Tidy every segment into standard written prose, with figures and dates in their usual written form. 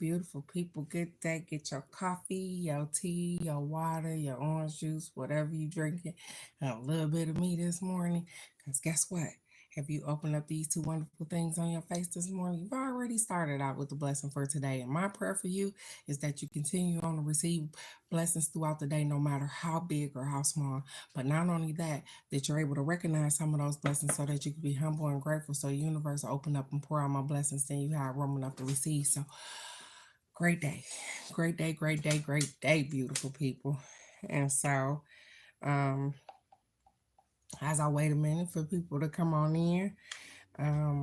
beautiful people. Good day. Get your coffee, your tea, your water, your orange juice, whatever you drinking, and a little bit of me this morning. Because guess what? Have you opened up these two wonderful things on your face this morning? You've already started out with the blessing for today. And my prayer for you is that you continue on to receive blessings throughout the day, no matter how big or how small. But not only that, that you're able to recognize some of those blessings so that you can be humble and grateful. So the universe will open up and pour out my blessings, then you have room enough to receive. So great day. Great day, great day, great day, beautiful people. And so um as I wait a minute for people to come on in,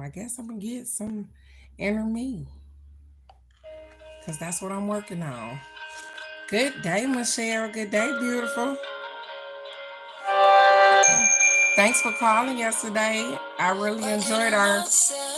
I guess I'm gonna get some inner me. Cause that's what I'm working on. Good day, Michelle. Good day, beautiful. Thanks for calling yesterday. I really enjoyed our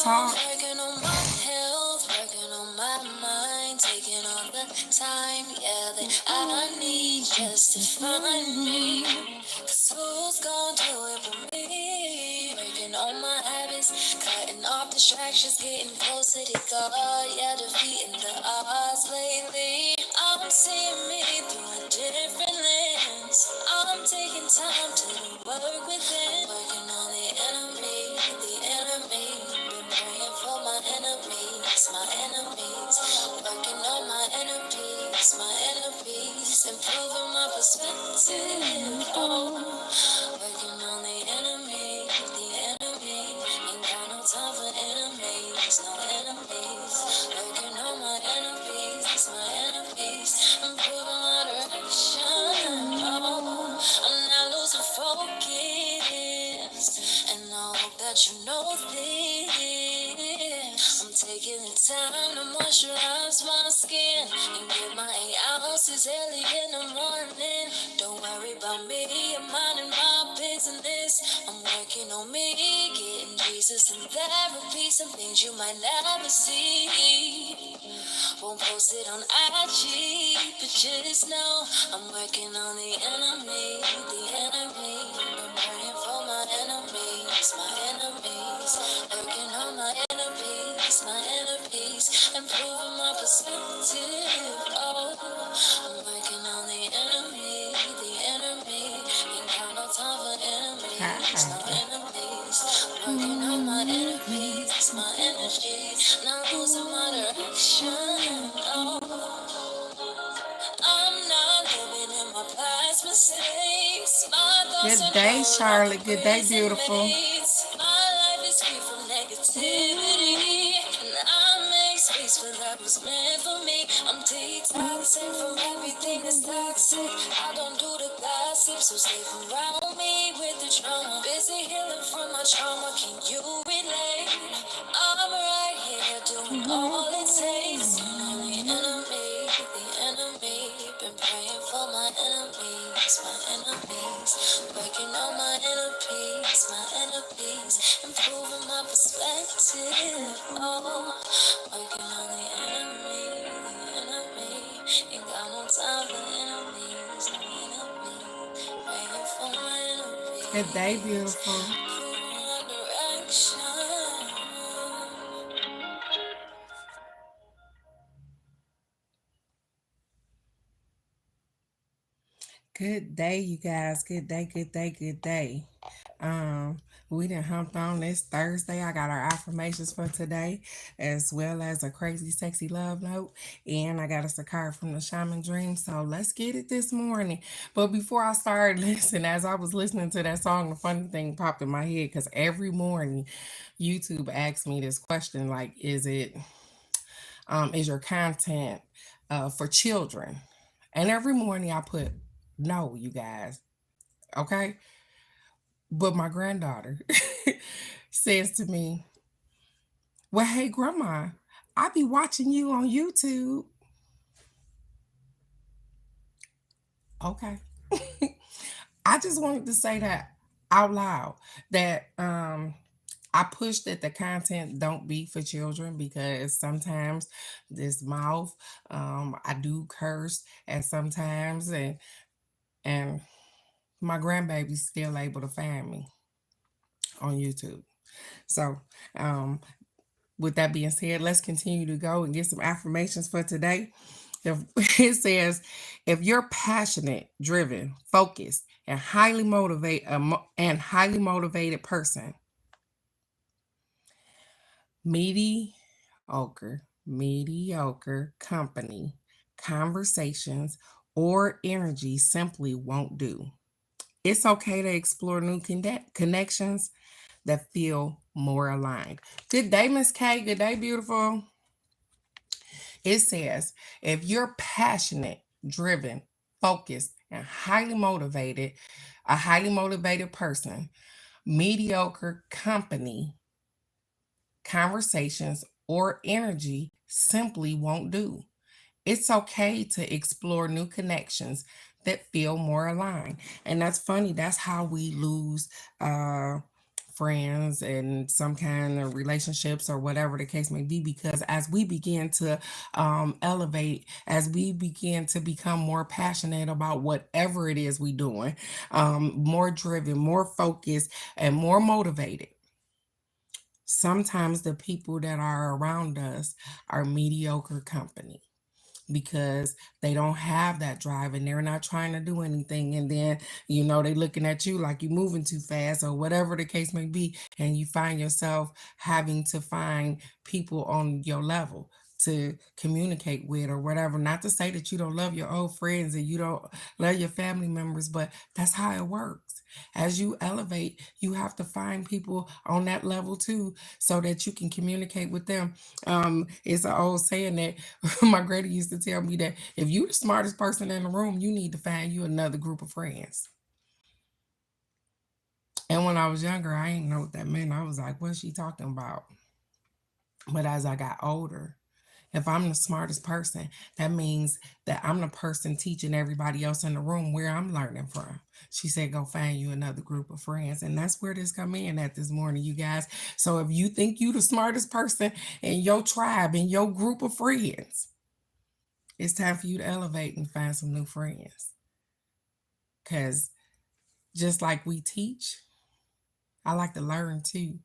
talk. Working on my health, working on my mind, taking all the time, yeah, that I need just to find me. Cause who's gonna do it for me? Working on my habits, cutting off distractions, getting closer to God, yeah, defeating the odds lately. I'm seeing me through a different lens. I'm taking time to work within, working on the enemy, the enemy. Been praying for my enemies, my enemies. Working on my enemies, my enemies. Improving my perspective. Oh, working on the enemy, the enemy. Ain't got no time for enemies, no enemies. Working on my enemies, my enemies. Improving my direction. Oh, I'm not losing focus, and I hope that you know this. I'm taking the time to moisturize my skin and get my 8 ounces early in the morning. Don't worry about me, I'm minding my business. I'm working on me, getting Jesus and therapy, some things you might never see. Won't post it on IG, but just know I'm working on the enemy, the enemy. Been praying for my enemies, my enemies. Working on my enemies, my enemies. Improving my perspective. Oh, I'm working on the enemy, the enemy. Ain't got no time for enemies, no Hi. enemies. Working on my enemies, my energy. Not losing my direction. Oh, I'm not living in my past mistakes. My thoughts Good are day, low like Charlotte. a Good day, prison beautiful. maze. My life is free from negativity, and I make space for that was meant for me. I'm detoxing from everything that's toxic. I don't do the gossip, so stay around me with the drama. Busy healing from my trauma. Can you relate? I'm right here doing all it takes. The enemy. Been praying for my enemies, my enemies. Working on my inner peace, my inner peace. Improving my perspective. Oh, working on the enemy, the enemy. Ain't got no time for enemies, no enemy. Praying for my inner Good day, peace. beautiful. Improving my direction. Good day, you guys. Good day, good day, good day. Um, we done humped on this Thursday. I got our affirmations for today, as well as a crazy, sexy love note. And I got us a card from the Shaman Dream. So let's get it this morning. But before I started listening, as I was listening to that song, the funny thing popped in my head because every morning YouTube asks me this question like, is your content for children? And every morning I put no, you guys. Okay. But my granddaughter says to me, well, hey, grandma, I be watching you on YouTube. Okay. I just wanted to say that out loud that I push that the content don't be for children because sometimes this mouth, I do curse at sometimes and my grandbaby's still able to find me on YouTube. So um with that being said, let's continue to go and get some affirmations for today. If it says, if you're passionate, driven, focused, and highly motivated person, mediocre company, conversations, or energy simply won't do. It's okay to explore new connections that feel more aligned. Good day, Miss K. Good day, beautiful. It says, if you're passionate, driven, focused, and a highly motivated person, mediocre company, conversations, or energy simply won't do. It's okay to explore new connections that feel more aligned. And that's funny. That's how we lose friends and some kind of relationships or whatever the case may be, because as we begin to elevate, as we begin to become more passionate about whatever it is we doing, more driven, more focused, and more motivated, sometimes the people that are around us are mediocre company, because they don't have that drive and they're not trying to do anything. And then, they looking at you like you're moving too fast or whatever the case may be. And you find yourself having to find people on your level to communicate with or whatever. Not to say that you don't love your old friends and you don't love your family members, but that's how it works. As you elevate, you have to find people on that level too, so that you can communicate with them. It's an old saying that my granny used to tell me, that if you the smartest person in the room, you need to find you another group of friends. And when I was younger, I didn't know what that meant. I was like, what's she talking about? But as I got older, if I'm the smartest person, that means that I'm the person teaching everybody else in the room where I'm learning from. She said, go find you another group of friends. And that's where this come in at this morning, you guys. So if you think you the smartest person in your tribe, in your group of friends, it's time for you to elevate and find some new friends. Because just like we teach, I like to learn too.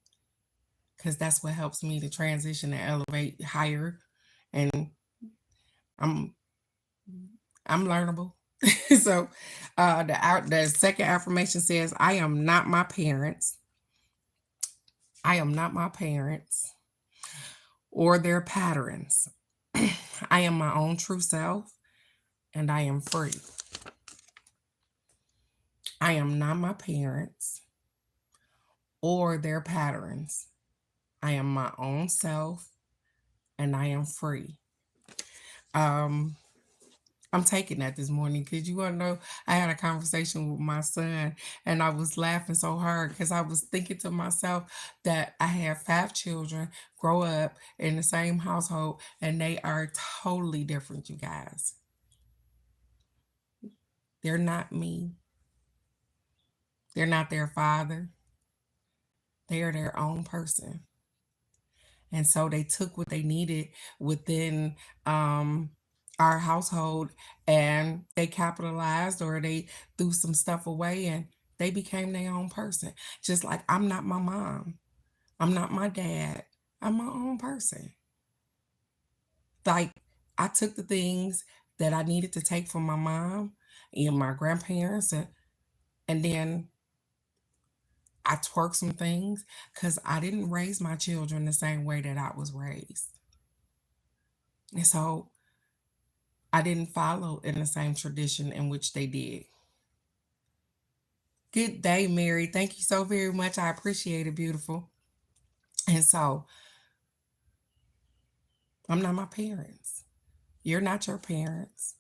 Because that's what helps me to transition and elevate higher. And I'm learnable. So the second affirmation says, I am not my parents. I am not my parents or their patterns. I am my own true self, and I am free. I am not my parents or their patterns. I am my own self, and I am free. I'm taking that this morning because you want to know, I had a conversation with my son and I was laughing so hard because I was thinking to myself that I have 5 children grow up in the same household and they are totally different, you guys. They're not me. They're not their father. They are their own person. And so they took what they needed within our household and they capitalized, or they threw some stuff away and they became their own person. Just like I'm not my mom. I'm not my dad. I'm my own person. Like I took the things that I needed to take from my mom and my grandparents, and then I twerked some things because I didn't raise my children the same way that I was raised. And so I didn't follow in the same tradition in which they did. Good day, Mary. Thank you so very much. I appreciate it, beautiful. And so I'm not my parents. You're not your parents.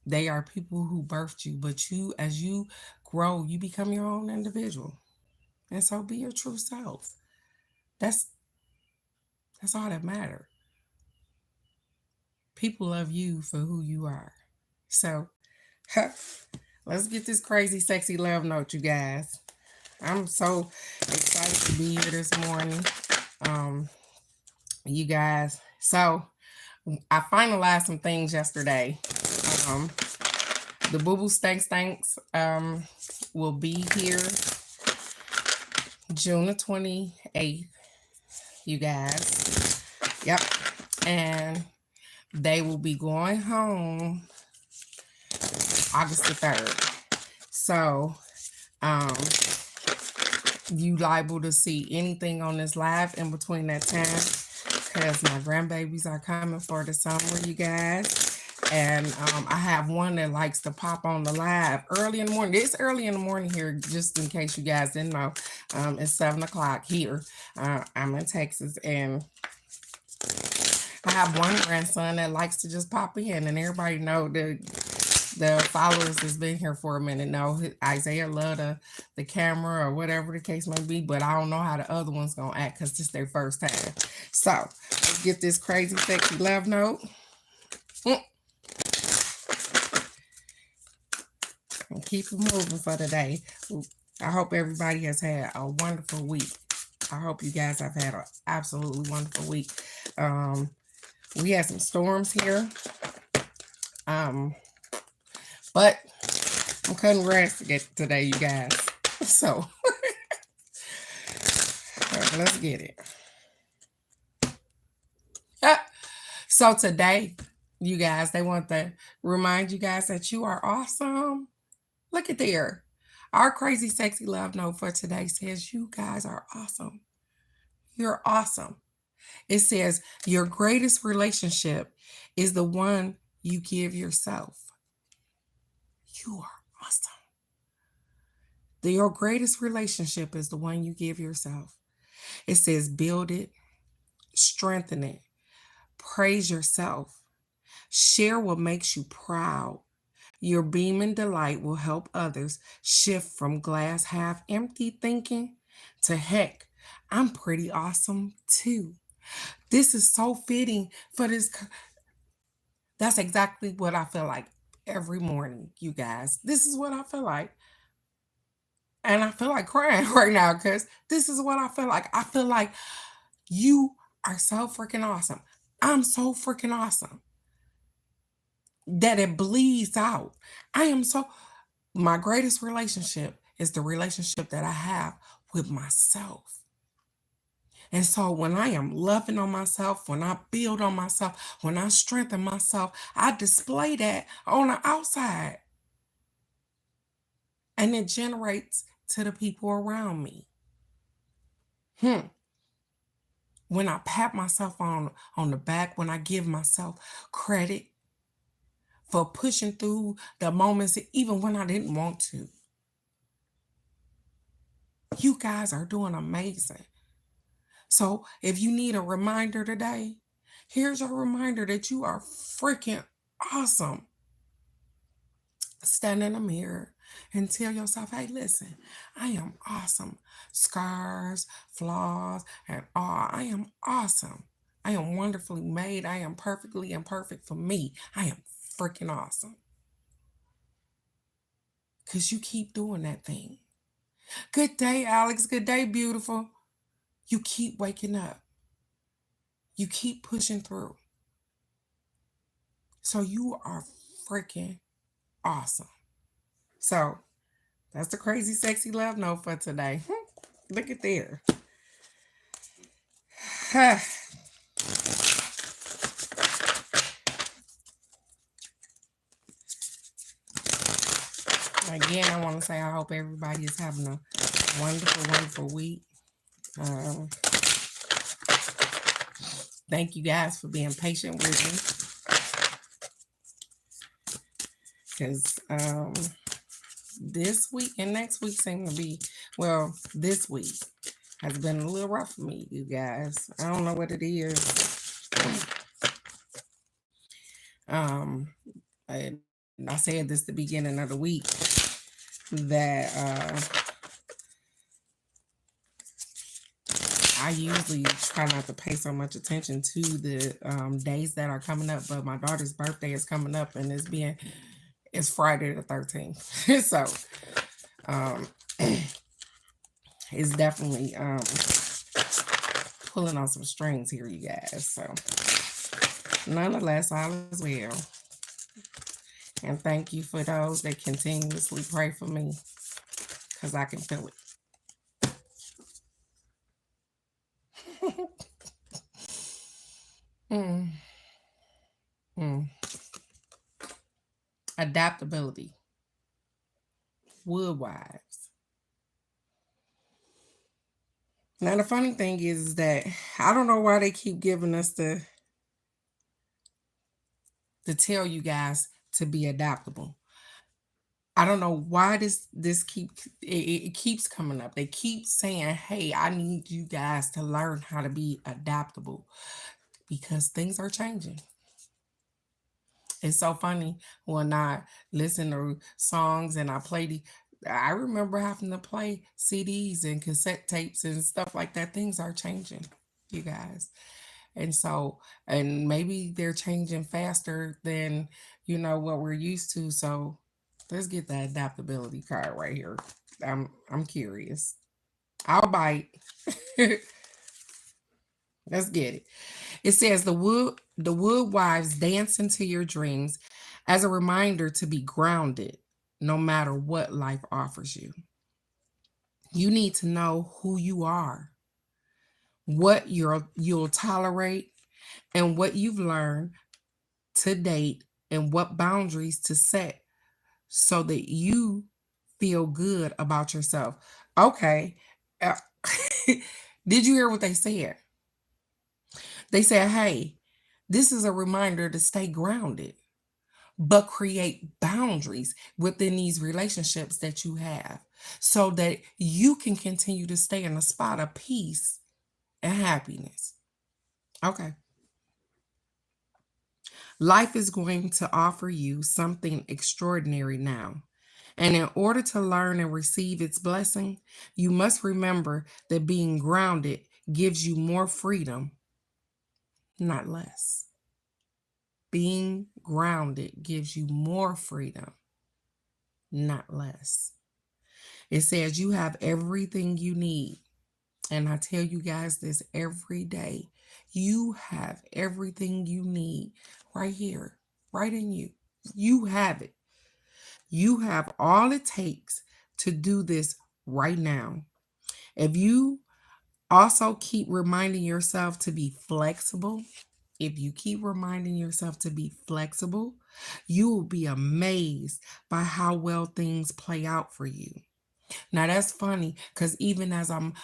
They are people who birthed you, but you, as you grow, you become your own individual. And so be your true self. That's all that matters. People love you for who you are. So let's get this crazy, sexy love note, you guys. I'm so excited to be here this morning. You guys. So I finalized some things yesterday. The Boo Boo Stanks will be here June the 28th. you guys. Yep. And they will be going home August the 3rd. So, you liable to see anything on this live in between that time, because my grandbabies are coming for the summer, you guys. And I have one that likes to pop on the live early in the morning. It's early in the morning here, just in case you guys didn't know. It's 7 o'clock here. I'm in Texas, and I have one grandson that likes to just pop in, and everybody know the followers that's been here for a minute know Isaiah love the camera or whatever the case may be, but I don't know how the other one's gonna act because this is their first time. So let's get this crazy sexy love note. And keep it moving for today. I hope everybody has had a wonderful week. I hope you guys have had an absolutely wonderful week. We had some storms here. But I'm cutting grass today, you guys. So let's get it. So today, you guys, they want to remind you guys that you are awesome. Look at there. Our crazy sexy love note for today says you guys are awesome. You're awesome. It says your greatest relationship is the one you give yourself. You are awesome. Your greatest relationship is the one you give yourself. It says build it, strengthen it, praise yourself, share what makes you proud. Your beam and delight will help others shift from glass half empty thinking to heck, I'm pretty awesome too. This is so fitting for this. That's exactly what I feel like every morning, you guys. This is what I feel like. And I feel like crying right now because this is what I feel like. I feel like you are so freaking awesome. I'm so freaking awesome that it bleeds out. My greatest relationship is the relationship that I have with myself. And so when I am loving on myself, when I build on myself, when I strengthen myself, I display that on the outside. And it generates to the people around me. When I pat myself on the back, when I give myself credit for pushing through the moments, even when I didn't want to. You guys are doing amazing. So if you need a reminder today, here's a reminder that you are freaking awesome. Stand in the mirror and tell yourself, hey, listen, I am awesome. Scars, flaws, and all. I am awesome. I am wonderfully made. I am perfectly imperfect for me. I am freaking awesome. Because you keep doing that thing. Good day, Alex. Good day, beautiful. You keep waking up. You keep pushing through. So you are freaking awesome. So that's the crazy sexy love note for today. Look at there. Again, I want to say I hope everybody is having a wonderful, wonderful week. Thank you guys for being patient with me. Because this week and next week seem to be, well, this week has been a little rough for me, you guys. I don't know what it is. I said this the beginning of the week that I usually try not to pay so much attention to the days that are coming up, but my daughter's birthday is coming up and it's Friday the 13th. So it's definitely pulling on some strings here, you guys. So nonetheless, all is well. And thank you for those that continuously pray for me, because I can feel it. Mm, mm. Adaptability. Woodwives. Now the funny thing is that I don't know why they keep giving us to tell you guys to be adaptable. I don't know why it keeps coming up. They keep saying, "Hey, I need you guys to learn how to be adaptable because things are changing." It's so funny when I listen to songs and I remember having to play CDs and cassette tapes and stuff like that. Things are changing, you guys. And so, and maybe they're changing faster than, what we're used to. So let's get that adaptability card right here. I'm curious. I'll bite. Let's get it. It says the wood wives dance into your dreams as a reminder to be grounded no matter what life offers you. You need to know who you are, what you'll tolerate, and what you've learned to date, and what boundaries to set so that you feel good about yourself. Okay. uh, did you hear what they said? They said, hey, this is a reminder to stay grounded, but create boundaries within these relationships that you have so that you can continue to stay in a spot of peace and happiness. Okay. Life is going to offer you something extraordinary now. And in order to learn and receive its blessing, you must remember that being grounded gives you more freedom, not less. Being grounded gives you more freedom, not less. It says you have everything you need. And I tell you guys this every day. You have everything you need right here, right in you. You have it. You have all it takes to do this right now. If you also keep reminding yourself to be flexible, if you keep reminding yourself to be flexible, you will be amazed by how well things play out for you. Now that's funny because even as I'm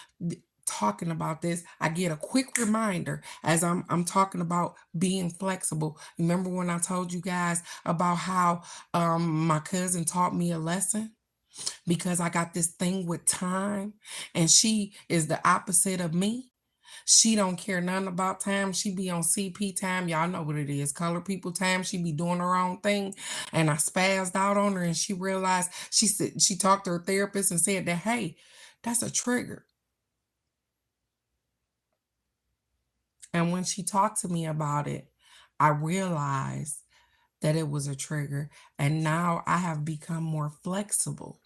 talking about this, I get a quick reminder as I'm talking about being flexible. Remember when I told you guys about how my cousin taught me a lesson? Because I got this thing with time and she is the opposite of me. She don't care nothing about time. She be on CP time. Y'all know what it is. Color people time. She be doing her own thing. And I spazzed out on her and she realized she talked to her therapist and said that, hey, that's a trigger. And when she talked to me about it, I realized that it was a trigger. And now I have become more flexible.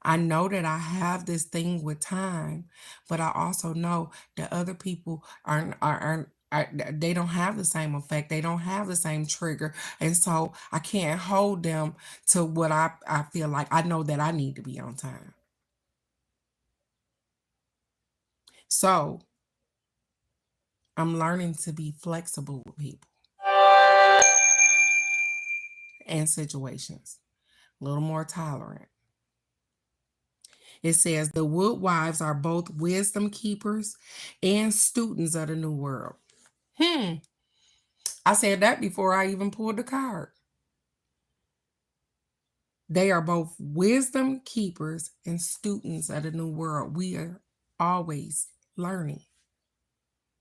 I know that I have this thing with time, but I also know that other people they don't have the same effect. They don't have the same trigger. And so I can't hold them to what I feel like I know that I need to be on time. So I'm learning to be flexible with people and situations, a little more tolerant. It says the wood wives are both wisdom keepers and students of the new world. I said that before I even pulled the card. They are both wisdom keepers and students of the new world. We are always learning,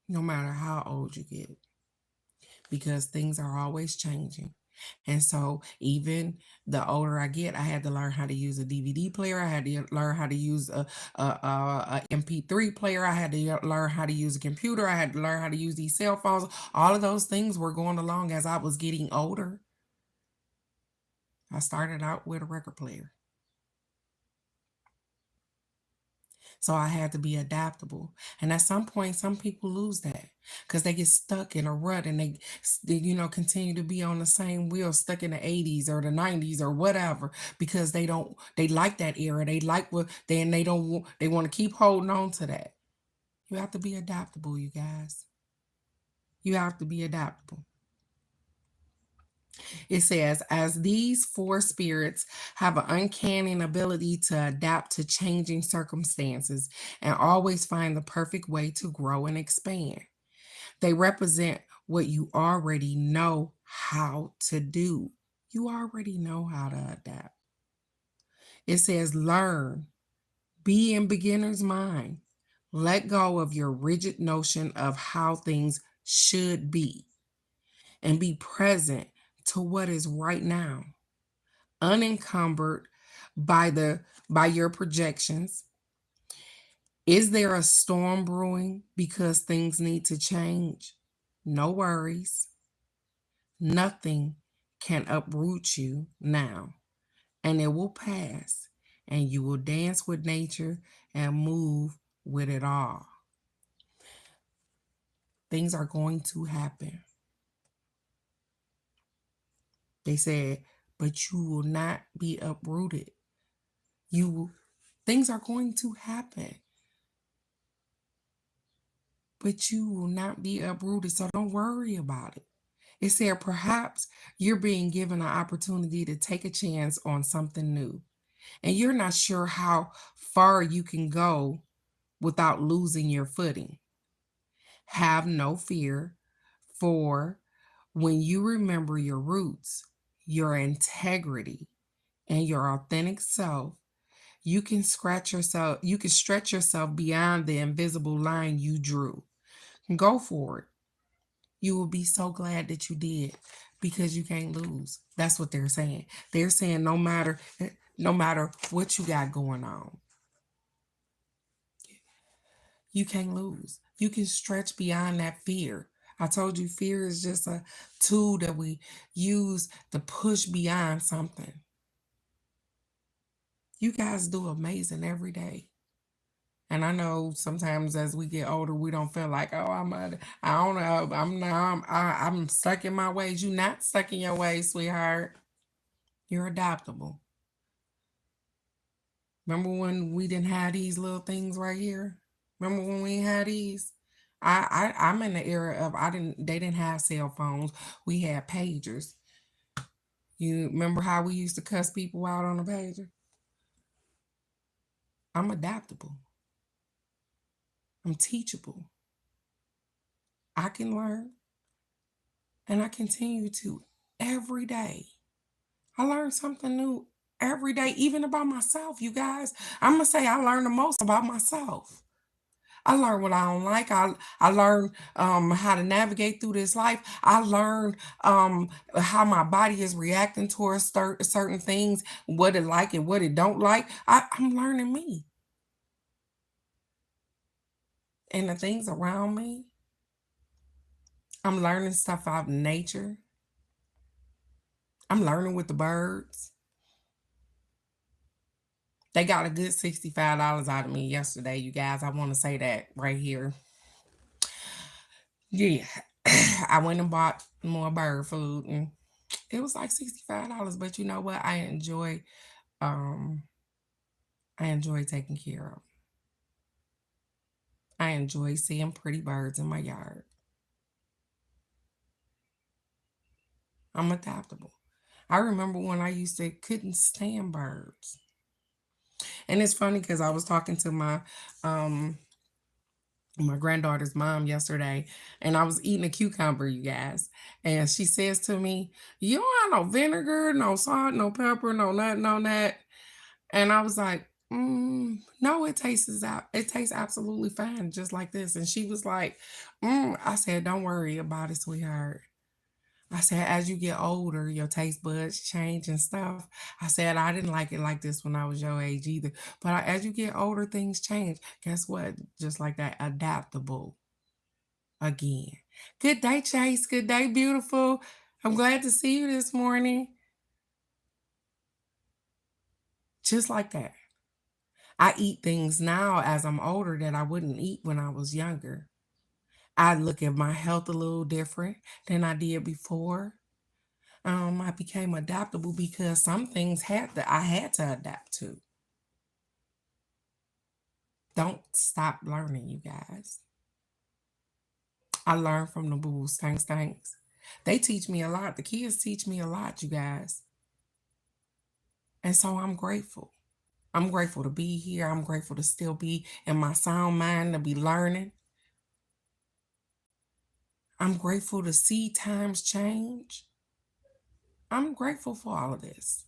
no matter how old you get, because things are always changing. And so, even the older I get, I had to learn how to use a DVD player. I had to learn how to use a MP3 player. I had to learn how to use a computer. I had to learn how to use these cell phones. All of those things were going along as I was getting older. I started out with a record player. So I had to be adaptable. And at some point, some people lose that because they get stuck in a rut and they continue to be on the same wheel, stuck in the 80s or the 90s or whatever, because they like that era. They like they don't, they want to keep holding on to that. You have to be adaptable, you guys. You have to be adaptable. It says, as these four spirits have an uncanny ability to adapt to changing circumstances and always find the perfect way to grow and expand. They represent what you already know how to do. You already know how to adapt. It says, learn, be in beginner's mind. Let go of your rigid notion of how things should be and be present to what is right now, unencumbered by your projections. Is there a storm brewing because things need to change? No worries. Nothing can uproot you now, and it will pass, and you will dance with nature and move with it all. Things are going to happen. They said, but you will not be uprooted. Things are going to happen, but you will not be uprooted. So don't worry about it. It said, perhaps you're being given an opportunity to take a chance on something new, and you're not sure how far you can go without losing your footing. Have no fear, for when you remember your roots, your integrity, and your authentic self, you can stretch yourself beyond the invisible line you drew. Go for it. You will be so glad that you did, because you can't lose. That's what they're saying. They're saying no matter what you got going on, you can't lose. You can stretch beyond that fear. I told you fear is just a tool that we use to push beyond something. You guys do amazing every day. And I know sometimes as we get older, we don't feel like, oh, I don't know, I'm stuck in my ways. You're not stuck in your ways, sweetheart. You're adaptable. Remember when we didn't have these little things right here? Remember when we had these? I'm in the era of they didn't have cell phones. We had pagers. You remember how we used to cuss people out on a pager? I'm adaptable. I'm teachable. I can learn, and I continue to every day. I learn something new every day, even about myself, you guys. I'm going to say I learn the most about myself. I learn what I don't like. I learn how to navigate through this life. I learn how my body is reacting towards certain things, what it like and what it don't like. I'm learning me. And the things around me, I'm learning stuff out in nature. I'm learning with the birds. They got a good $65 out of me yesterday, you guys. I want to say that right here. Yeah. I went and bought more bird food, and it was like $65. But you know what? I enjoy taking care of. I enjoy seeing pretty birds in my yard. I'm adaptable. I remember when I used to couldn't stand birds. And it's funny because I was talking to my granddaughter's mom yesterday, and I was eating a cucumber, you guys. And she says to me, you don't have no vinegar, no salt, no pepper, no nut, no that. And I was like, no, it tastes absolutely fine, just like this. And she was like, I said, don't worry about it, sweetheart. I said, as you get older, your taste buds change and stuff. I said, I didn't like it like this when I was your age either. But as you get older, things change. Guess what? Just like that, adaptable again. Good day, Chase. Good day, beautiful. I'm glad to see you this morning. Just like that. I eat things now as I'm older that I wouldn't eat when I was younger. I look at my health a little different than I did before. I became adaptable because some things I had to adapt to. Don't stop learning, you guys. I learn from the booze. Thanks. They teach me a lot. The kids teach me a lot, you guys. And so I'm grateful. I'm grateful to be here. I'm grateful to still be in my sound mind, to be learning. I'm grateful to see times change. I'm grateful for all of this.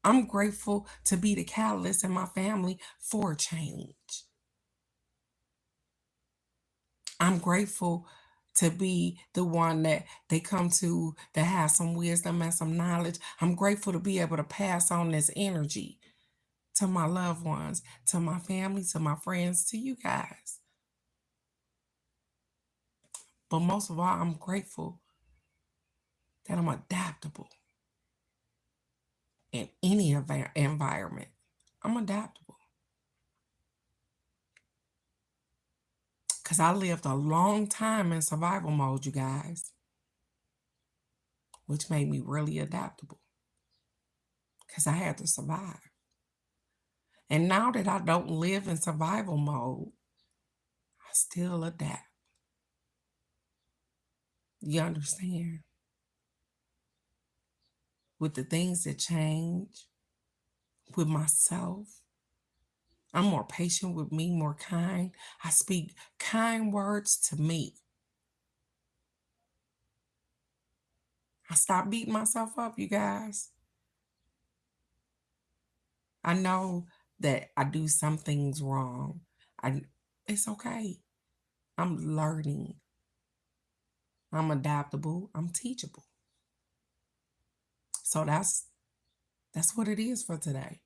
I'm grateful to be the catalyst in my family for change. I'm grateful to be the one that they come to that has some wisdom and some knowledge. I'm grateful to be able to pass on this energy to my loved ones, to my family, to my friends, to you guys. But most of all, I'm grateful that I'm adaptable in any environment. I'm adaptable. Because I lived a long time in survival mode, you guys, which made me really adaptable because I had to survive. And now that I don't live in survival mode, I still adapt. You understand? With the things that change, with myself, I'm more patient with me, more kind. I speak kind words to me. I stop beating myself up, you guys. I know that I do some things wrong. It's okay. I'm learning. I'm adaptable. I'm teachable. So that's what it is for today.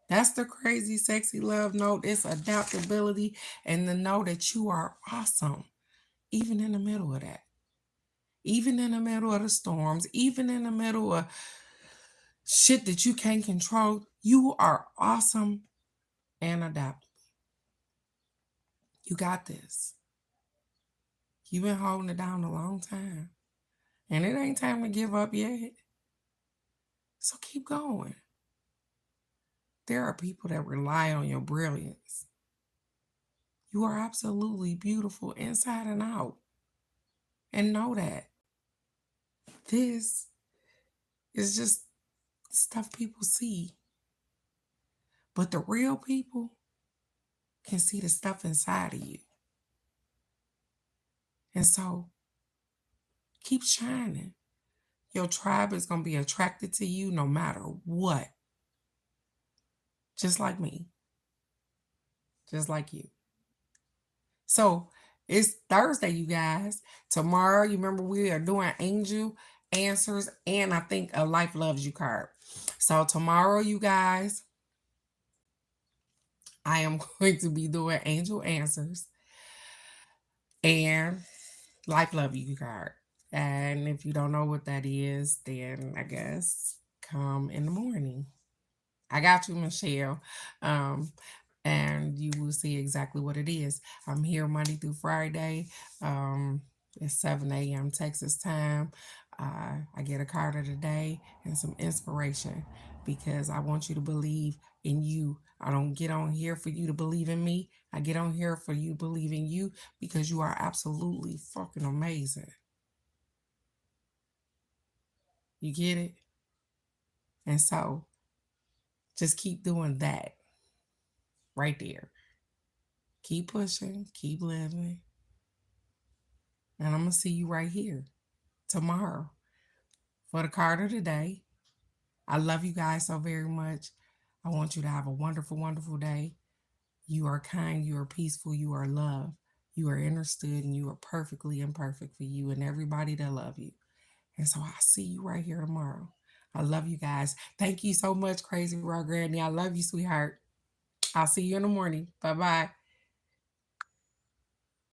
That's the crazy, sexy love note. It's adaptability and to know that you are awesome, even in the middle of that. Even in the middle of the storms, even in the middle of shit that you can't control, you are awesome and adaptable. You got this. You've been holding it down a long time. And it ain't time to give up yet. So keep going. There are people that rely on your brilliance. You are absolutely beautiful inside and out. And know that. This is just stuff people see. But the real people can see the stuff inside of you. And so keep shining. Your tribe is going to be attracted to you no matter what. Just like me. Just like you. So it's Thursday, you guys. Tomorrow, you remember we are doing angel answers and I think a life loves you card. So tomorrow, you guys, I am going to be doing angel answers and life love you card. And if you don't know what that is, then I guess come in the morning. I got you, Michelle. And you will see exactly what it is. I'm here Monday through Friday. It's 7 a.m. Texas time. I get a card of the day and some inspiration because I want you to believe in you. I don't get on here for you to believe in me. I get on here for you to believe in you because you are absolutely fucking amazing. You get it? And so just keep doing that right there. Keep pushing, keep living. And I'm going to see you right here tomorrow for the card of the day. I love you guys so very much. I want you to have a wonderful, wonderful day. You are kind, you are peaceful, you are loved, you are understood, and you are perfectly imperfect for you and everybody that love you. And so I'll see you right here tomorrow. I love you guys. Thank you so much, Crazy Raw Granny. I love you, sweetheart. I'll see you in the morning. Bye-bye.